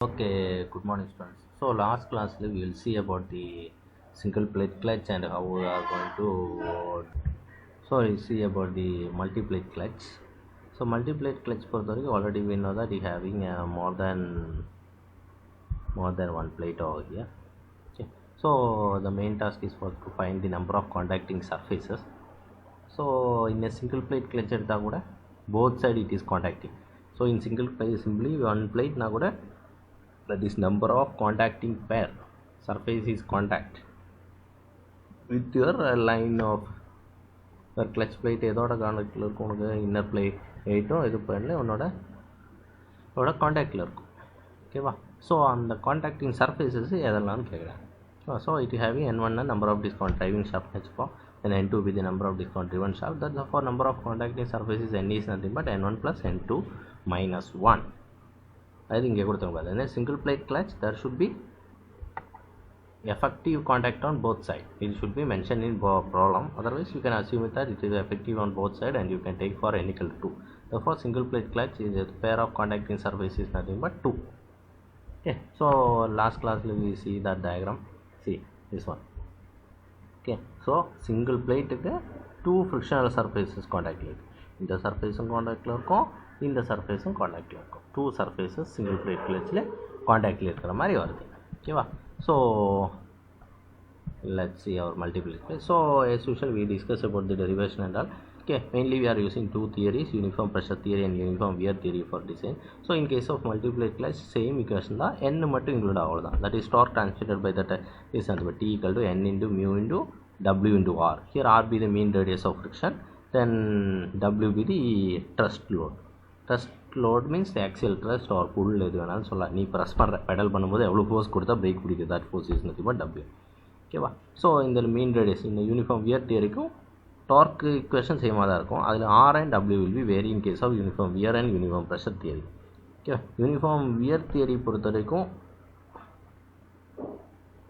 Okay, good morning students. So last class we will see about the single plate clutch and how we are going to we'll see about the multiplate clutch. So multiplate clutch for the already we know that we having more than one plate over here. Okay. So the main task is for to find the number of contacting surfaces. So in a single plate clutch both side it is contacting. So in single plate simply one plate na that is number of contacting pair surface is contact with your line of your clutch plate ஏதோட காண்டாக்டில் இருக்கும் உனக்கு inner plate எயிட்டும் இது பண்ணல உன்னோட காண்டாக்டில் இருக்கும் ஓகேவா so அந்த contacting surfaces எதெல்லாம்னு கேட்குறேன் so it having n1 number of discount driving shaft வச்சுப்போம் and n2 be the number of discount driven shaft. That for number of contacting surfaces n is nothing but n1 plus n2 minus 1. I think in a single plate clutch there should be effective contact on both sides. It should be mentioned in problem, otherwise you can assume that it is effective on both sides and you can take for n equal to 2. Therefore single plate clutch is a pair of contacting surfaces is nothing but 2. Okay, so last class we see that diagram. See this one. Okay, so single plate is two frictional surfaces contact like in the surface contact in the surface contact two surfaces single plate clutch contact okay. So let's see our multiplate clutch. So as usual we discuss about the derivation and all. Okay, mainly we are using two theories, uniform pressure theory and uniform wear theory for design. So in case of multiplate clutch same equation da n mattum include avladha, that is torque transmitted by that is T equal to n into mu into w into r. Here r be the mean radius of friction, then w be the thrust load. Thrust load means the axial thrust or pull எது வேணாலும் சொல்லலாம். நீ press பண்ணுற pedal பண்ணும்போது எவ்வளோ force கொடுத்தா brake பிடிக்குது, that force is nothing but W. ஓகேவா? ஸோ இந்த மீன் ரேடியஸ் இந்த யூனிஃபார்ம் வியர் தியரிக்கும் டார்க் ஈக்குவேஷன் சேமாக தான் இருக்கும். அதில் R and W will be vary in case of uniform wear and uniform pressure theory. Okay, uniform wear theory பொறுத்த வரைக்கும்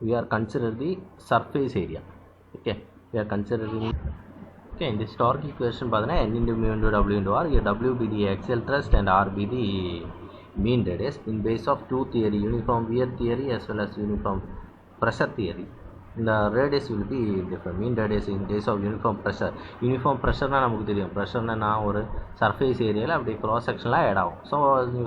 we are consider the surface area. Okay, we are considering okay in this torque equation padana n into mu into w into r. Here w be the axial thrust and r be the mean radius. In base of two theory, uniform wear theory as well as uniform pressure theory, the radius will be different. Mean radius in case of uniform pressure na நமக்கு தெரியும். pressure na ஒரு surface area ல அப்படியே cross section ல add ஆகும். so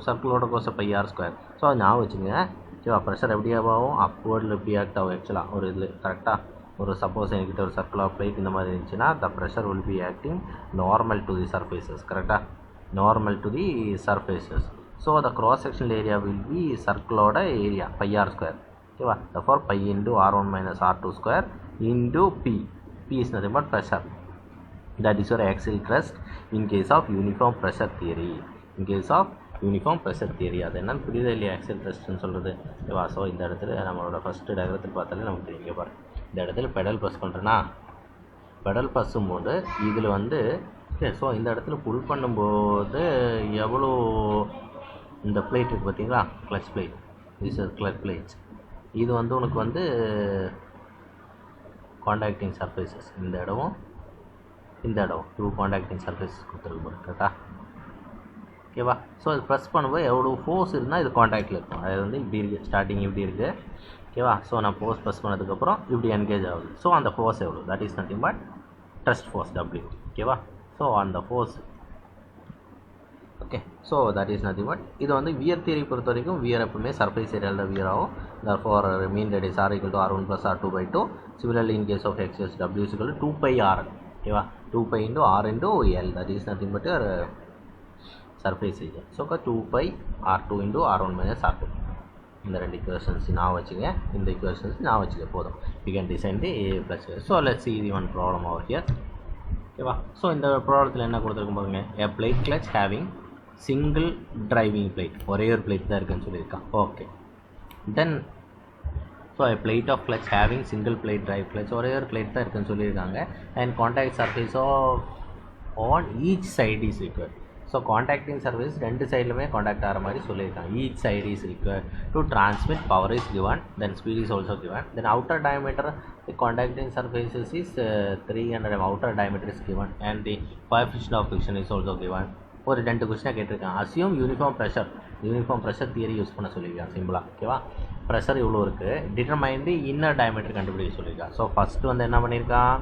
circle ஓட கோச pi r square. so ஞாபகம் வச்சுங்க. ஓகேவா? ப்ரெஷர் எப்படி ஆகும், அப்வர்டில் எப்படி ஆக்ட் ஆகும். ஆக்சுவலாக ஒரு இதில் கரெக்டாக ஒரு சப்போஸ் என்கிட்ட ஒரு சர்க்கிள் ஆஃப் பிளேட் இந்த மாதிரி இருந்துச்சுன்னா the pressure will be acting normal to the surfaces. கரெக்டாக normal to the surfaces. So the cross sectional area will be சர்க்கிளோட ஏரியா பை ஆர் ஸ்கொயர். ஓகேவா? தஃபார் pi into r1 minus r2 square into p. p is nothing but pressure. That is your axial thrust in case of uniform pressure theory. In case of uniform pressure theory அது என்னன்னு புரியுதா இல்லையா axial த்ரஸ்ட்னு சொல்கிறது. ஓகேவா? So இந்த இடத்துல நம்மளோட first டயக்ராத்தில் பார்த்தாலே நமக்கு தெரியும். இங்கே பாரு, இந்த இடத்துல பெடல் ப்ரெஸ் பண்ணுறேன்னா பெடல் ப்ரெஸ்ஸும்போது இதில் ஓகே, ஸோ இந்த இடத்துல புல் பண்ணும்போது எவ்வளோ இந்த பிளேட் இருக்குது பார்த்தீங்களா, clutch plate, this is clutch plates. இது உனக்கு காண்டாக்டிங் சர்ஃபேசஸ் இந்த இடமும் இந்த இடம் டூ காண்டாக்டிங் சர்ஃபேசஸ் கொடுத்துருக்கு கரெக்டாக. ஓகேவா? ஸோ அது ப்ரெஸ் பண்ணும்போது எவ்வளோ ஃபோர்ஸ் இருந்தால் இது காண்டாக்டில் இருக்கும். அது இப்படி இருக்குது, ஸ்டார்டிங் இப்படி இருக்குது. ஓகேவா? ஸோ நான் ஃபோர்ஸ் ப்ரெஸ் பண்ணதுக்கப்புறம் இப்படி என்கேஜ் ஆகுது. ஸோ அந்த ஃபோர்ஸ் எவ்வளோ, that is nothing but trust force W. ஓகேவா? ஸோ அந்த force okay, so that is nothing but இது வியர் தியரி பொறுத்த வரைக்கும் வியர் எப்பவுமே சர்ஃபேஸ் ஏரியாவில் வியர் ஆகும். therefore mean radius r equal to r1 plus r2/2. similarly in case of x W is equal to 2 pi r. ஓகேவா? 2 pi into r into L, that is nothing but your surface area. So 2 pi r2 into r1 minus r2. இந்த ரெண்டு equations நான் வச்சுங்க, இந்த equations நான் வச்சுக்க போதும். we can design the plus. so let's see the one problem over here. ஓகேவா? So இந்த ப்ராப்ளத்தில் என்ன கொடுத்துருக்கும் பாருங்க, a plate clutch having single driving plate, ஒரே ஒரு plate தான் இருக்குன்னு சொல்லியிருக்கான். Okay, then so a plate of clutch having single plate drive clutch, ஒரே ஒரு plate தான் இருக்குன்னு சொல்லியிருக்காங்க. and contact surface of on each side is required. So contacting surface ரெண்டு சைட்லுமே காண்டாக்ட் ஆகிற மாதிரி சொல்லியிருக்காங்க. Each side is required to transmit power is given, then speed is also given. Then outer diameter the contacting surfaces is 300 mm. Outer diameter is given and the coefficient of friction is also given. ஒரு 2 கொஸ்டினாக கேட்டிருக்கான். Assume uniform pressure theory use பண்ண சொல்லியிருக்கான் சிம்பிளாக. ஓகேவா, pressure இவ்வளோ இருக்குது, determine தி inner diameter கண்டுபிடிக்க சொல்லியிருக்கான். ஸோ ஃபஸ்ட்டு வந்து என்ன பண்ணியிருக்கான்,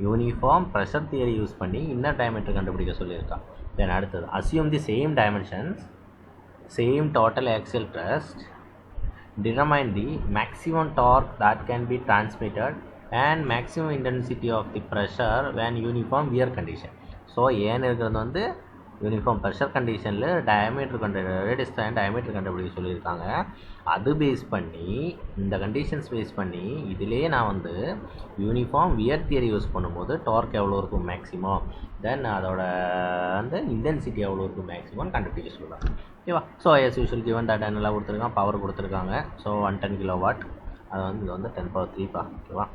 யூனிஃபார்ம் ப்ரெஷர் தியரி யூஸ் பண்ணி இன்னர் டயமீட்டர் கண்டுபிடிக்க சொல்லியிருக்கான். தென் அடுத்தது assume the same dimensions, same total axial thrust, determine the maximum torque that can be transmitted and maximum intensity of the pressure when uniform wear condition. So ஏன்னு இருக்கிறது வந்து uniform pressure கண்டிஷனில் radius and diameter கண்டுபிடிக்க சொல்லியிருக்காங்க. அது base பண்ணி இந்த conditions base பண்ணி இதிலே நான் வந்து யூனிஃபார்ம் வியர் தியரி யூஸ் பண்ணும்போது டார்க் எவ்வளோ இருக்கும் மேக்ஸிமம், தென் அதோட வந்து இன்டென்சிட்டி எவ்வளோ இருக்கும் மேக்ஸிமம் கண்டுபிடிக்க சொல்லுவாங்க. ஓகேவா. So as usual given data நல்லா கொடுத்துருக்கான், பவர் கொடுத்துருக்காங்க. ஸோ 110 kW, அது வந்து இது வந்து 10⁻3 பா. ஓகேவா,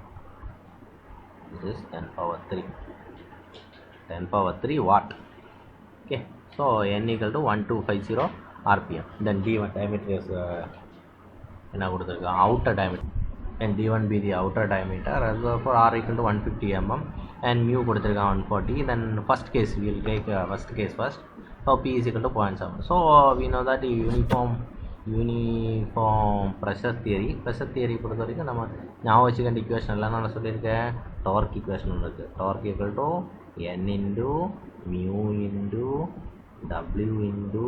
this is 10⁻3 watt. Okay, so n equal to 1250 rpm. Then d1 diameter is என்ன கொடுத்துருக்கான், outer diameter, and d1 be the outer diameter, as for r equal to 150 mm, and mu கொடுத்துருக்கான் 140. Then first case we will take first case first. So p is equal to 0.7. So we know that uniform pressure theory பொறுத்த வரைக்கும் நம்ம ஞாபகம் வச்சுக்கிற equation எல்லாம் நான் சொல்லியிருக்கேன். Torque equation ஒன்று இருக்குது. Dark equal to n into mu into w into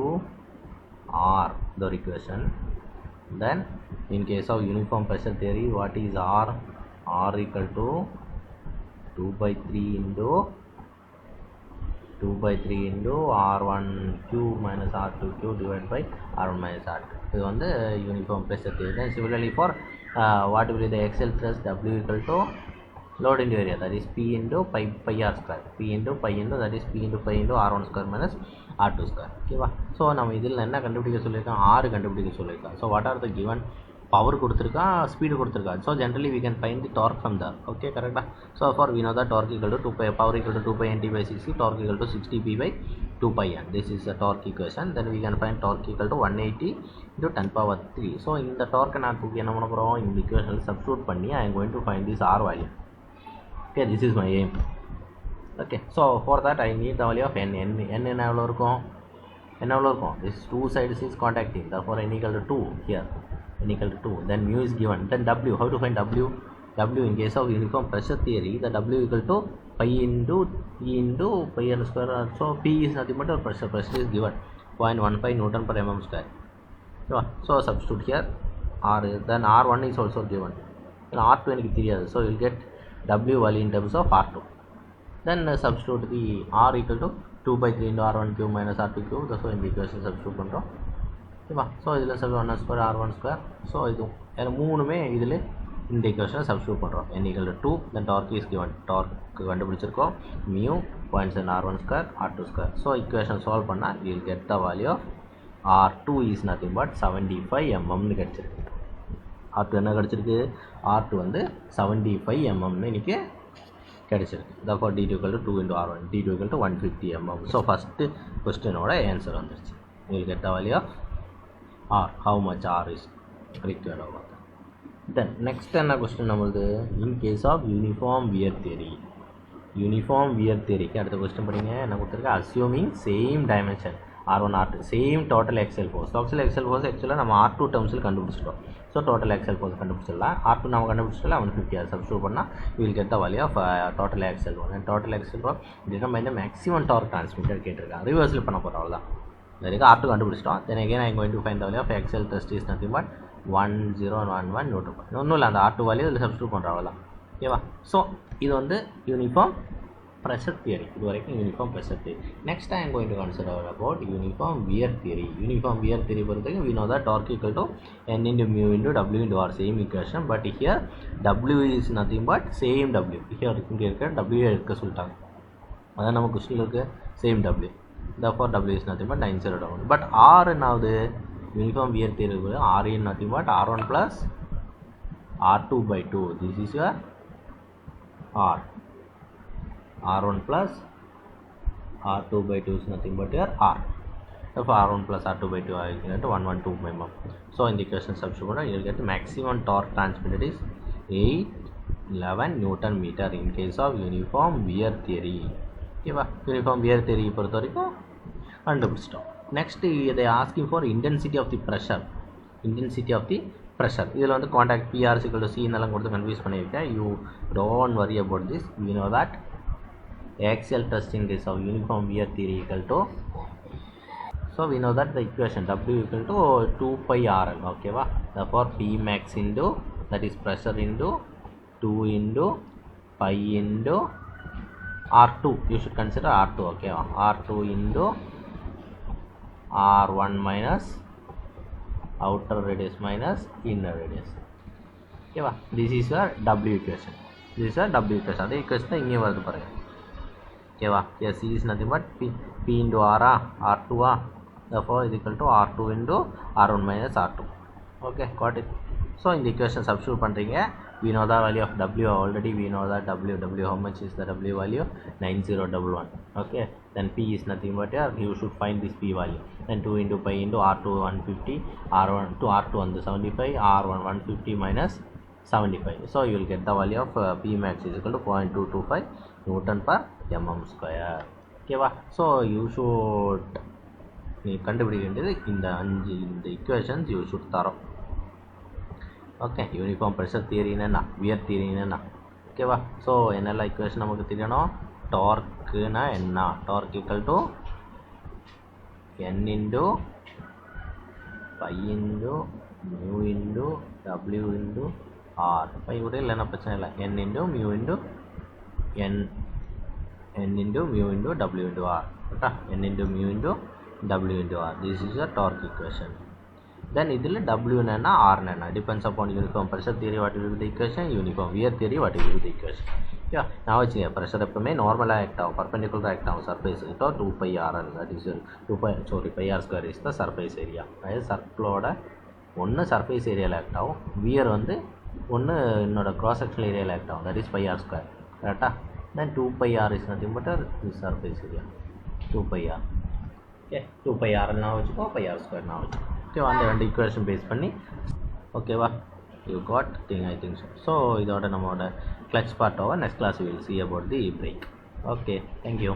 r, the equation. Then in case of uniform pressure theory, what is r? R equal to 2/3 into r1 cube minus r2 cube divided by r1 minus r2. இது வந்து uniform pressure theory. Then similarly for what will be the axial thrust, w equal to load into area, that is p into pi r square, that is p into pi into r1 square minus r2 square. ஓகேவா. So நம்ம இதில் என்ன கண்டுபிடிக்க சொல்லியிருக்கோம், r கண்டுபிடிக்க சொல்லியிருக்கோம். So what are the given, power கொடுத்துருக்கான், speed கொடுத்துருக்கான். So generally we can find the torque from there. Okay, கரெக்டாக. So for we know that torque equal to 2 pi, power equal to 2 pi nt by 60, torque equal to 60 p by 2 pi n. This is the torque equation. Then we can find torque equal to 180 into 10⁻3. So இந்த torque நான் தூக்கி என்ன பண்ண போகிறோம், இந்த equation substitute பண்ணி I am going to find this r value. Okay, this is my aim. Okay, so for that I need the value of n. n என்ன எவ்வளோ இருக்கும், this two sides is contacting, therefore n equal to 2 here, n equal to 2. Then mu is given. Then w, how to find w? W in case of uniform pressure theory, the w equal to pi into e into pi r square. So p is nothing but pressure is given 0.15 Newton per mm square. So substitute here r, then r1 is also given, then r2 எனக்கு தெரியாது. So you will get w value in terms of r2. Then substitute the r equal to 2/3 into r1 cube minus r2 cube. So in the equation substitute பண்ணுறோம். ஓகேவா. So இதில் 1 square r1 square. So இது மூணுமே இதில் இந்த equation substitute பண்ணுறோம். n equal to 2. then torque is given, torque கண்டுபிடிச்சிருக்கோம், mu 0.7 r1 square r2 square. So equation solve பண்ணால் you will get the value of r2 is nothing but 75 mm கிடச்சிருக்கு. r2 என்ன கிடச்சிருக்கு, r2 வந்து 75 mm இன்னைக்கு கிடச்சிருக்கு. therefore d2 equal to 2 into r1, d2 equal to 150 mm. So first கொஸ்டினோட answer வந்துருச்சு. you will get the value of r, how much r is required over that. Then next என்ன question நம்மளுது, in case of uniform wear theory. Uniform wear தியரிக்கு அடுத்த question படிங்க. என்ன கொடுத்துருக்கேன், assuming same dimension r1 r2, same total axial force. Total axial force ஆக்சுவலாக நம்ம r2 டேர்ம்ஸில் கண்டுபிடிச்சிட்டோம். ஸோ டோட்டல் எக்ஸல் ஃபோர்ஸ் கண்டுபிடிச்சிடலாம். r2 நம்ம கண்டுபிடிச்சிட்டல 150, அதை சப்ஸ்டியூட் பண்ணால் you will get the value of total axial force. And total axial force நம்ம இந்த maximum dark transmitter கேட்டிருக்காங்க. ரிவர்ஸில் பண்ண போகிறோம், அவ்வளோதான். இதுக்கு r2 கண்டுபிடிச்சிட்டோம். தென் again I am going to find the value of XL thrust is nothing but 1011 Newton. ஒன்றும் இல்லை, அந்த r2 வேல்யூ இதில் சப்ஸ்டியூட் பண்ணுறோம், அவ்வளோதான். ஓகேவா. ஸோ இது வந்து யூனிஃபார்ம் pressure theory. இது வரைக்கும் uniform pressure theory. Next I am going to consider about uniform wear theory. Uniform wear theory பொறுத்தவரைக்கும் we know that torque equal to n into mu into w into r, same equation, but here w is nothing but same w. here இங்கே இருக்க w இருக்க சொல்லிட்டாங்க, அதான் நம்ம கொஸ்டினில் இருக்க same w. therefore w is nothing but 901. but r என்னாவது, uniform wear theory r is nothing but r1 plus r2 by 2. this is your r. r1 plus r2 by 2 is nothing but your r. Therefore r1 plus r2 by 2 is equal to 112 mm. So in the equation substitute you will get the maximum torque transmitted is 811 Newton meter in case of uniform wear theory. Okay, uniform wear theory பொறுத்த வரைக்கும் கண்டுபிடிச்சிட்டோம். Next they asking for intensity of the pressure. இதில் வந்து contact PR = C எல்லாம் கொடுத்து confuse பண்ணியிருக்கேன். You don't worry about this. We know that axial testing is of uniform wear theory equal to, so we know that the equation W equal to 2 pi RL. okay va, therefore P max into, that is pressure, into 2 into pi into R2. You should consider R2. okay va, R2 into R1 minus outer radius minus inner radius. okay va, this is your W equation. அதே equation தான் இங்கே வருது பாருங்க. okay va, here C is nothing but P into R, R2, therefore is equal to R2 into R1 minus R2. okay, got it. So in the equation substitute பண்றீங்க. we know the value of W already. we know that W how much is the W value? 9011. okay, then P is nothing but here you should find this P value. then 2 into pi into R2 150, R1 to R2 on the 75, R1 150 minus 75. so you will get the value of P max is equal to 0.225 Newton per mm square. okay va, so you should நீ கண்டுபிடிக்க வேண்டியது இந்த equations you should தரோம். Okay, uniform pressure theory என்னென்னா, wear theory என்னென்னா, ஓகேவா. So என்னெல்லாம் equation நமக்கு தெரியணும். டார்க்குனா என்ன, torque equal to n into pi into mu into W into R. Pi கூட இல்லைன்னா பிரச்சனை இல்லை. n into mu into n into mu into W into R. கரெக்டா, n into mu into W into R. This is a torque equation. then இதில் W என்னன்னா R என்னன்னா depends upon uniform pressure theory what will be the equation, uniform wear theory what will be the equation. yeah, நான் வச்சுங்க pressure எப்பவுமே நார்மலாக act ஆகும், perpendicular act ஆகும் surface கிட்ட. 2 pi RL, that is pi r square is the surface area. அதாவது சர்க்கிளோட ஒன்று surface ஏரியாவில் ஆக்ட் ஆகும், வியர் வந்து ஒன்று என்னோட க்ராஸ் செக்ஷனல் ஏரியாவில் ஆக்ட் ஆகும், that is pi r square. கரெக்டாக. then 2 pi r is nothing but this surface area 2 pi r. okay, 2 pi RL நான் வச்சுக்கோ, pi r square நான் வச்சுக்கோ. ஓகேவா, அந்த ரெண்டு ஈக்குவேஷன் பேஸ் பண்ணி. ஓகேவா, you got thing I think so. So இதோட நம்மளோட clutch part over. Next class will see about the brake. Okay, thank you.